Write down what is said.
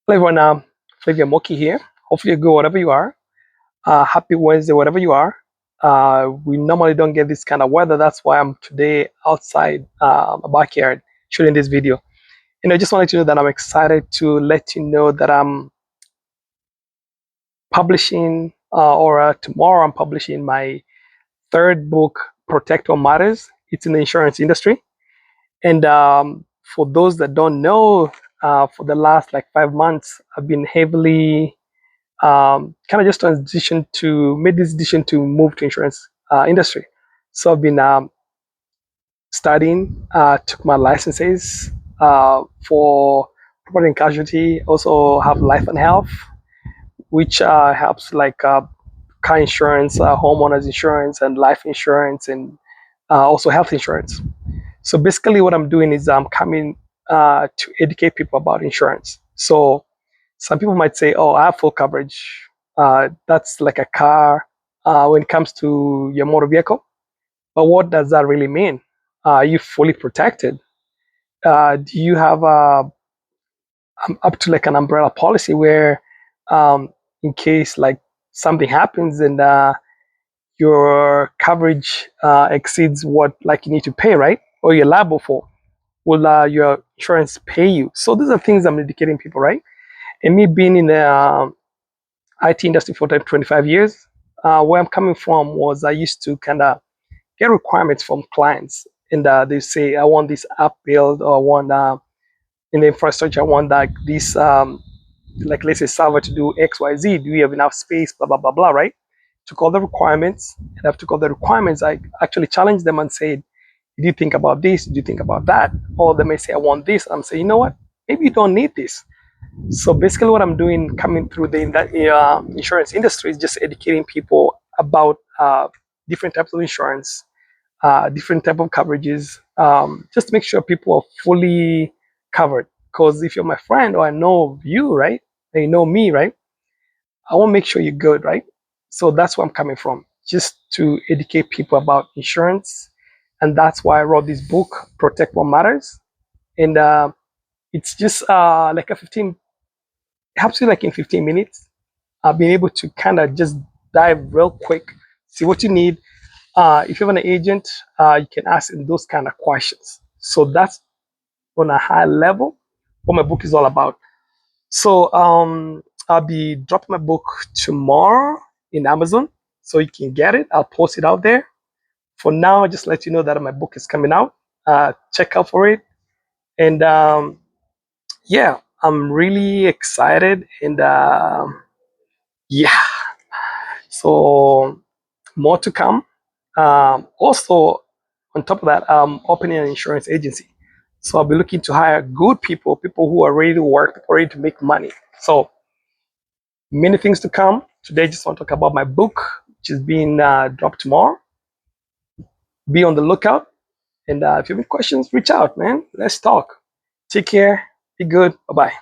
Hello everyone, Flavia Moki here. Hopefully you're good wherever you are. Happy Wednesday wherever you are. We normally don't get this kind of weather. That's why I'm today outside my backyard shooting this video. I just wanted to know that I'm excited to let you know that I'm publishing, or tomorrow I'm publishing my third book, Protect What Matters. It's in the insurance industry. And for those that don't know, for the last like 5 months, I've been heavily kind of just transition to made this decision to move to insurance industry. So I've been studying, took my licenses for property and casualty. Also have life and health, which helps like car insurance, homeowners insurance, and life insurance, and also health insurance. So basically, what I'm doing is I'm coming to educate people about insurance. So some people might say, "Oh, I have full coverage." That's like a car when it comes to your motor vehicle. But what does that really mean? Are you fully protected? Do you have up to like an umbrella policy where, um, in case like something happens and your coverage exceeds what like you need to pay, right? Or you're liable for, will your insurance pay you? So these are things I'm educating people, right? And me being in the IT industry for 25 years. Where I'm coming from was I used to kind of get requirements from clients, and they say, I want this app built, or I want in the infrastructure, I want like this, like let's say server to do X, Y, Z. Do we have enough space? Blah, blah, blah, blah, right? Took all the requirements, and after took all the requirements, I actually challenged them and said, did you think about this? Did you think about that? Or they may say, I want this. I'm saying, you know what? Maybe you don't need this. So basically, what I'm doing coming through the insurance industry is just educating people about different types of insurance, different type of coverages, just to make sure people are fully covered. Because if you're my friend or I know you, right, and you know me, right, I want to make sure you're good, right? So that's where I'm coming from, just to educate people about insurance, and that's why I wrote this book, Protect What Matters, and it's just like a 15 helps you like in 15 minutes. Being able to kind of just dive real quick, see what you need. If you have an agent, you can ask them those kind of questions. So that's on a high level what my book is all about. So I'll be dropping my book tomorrow in Amazon, so you can get it. I'll post it out there. For now, just let you know that my book is coming out. Check out for it, and yeah, I'm really excited, and yeah, so more to come. Also, on top of that, I'm opening an insurance agency. So I'll be looking to hire good people, people who are ready to work, people ready to make money. So many things to come. Today, I just want to talk about my book, which is being dropped tomorrow. Be on the lookout. And if you have any questions, reach out, man. Let's talk. Take care. Be good. Bye bye.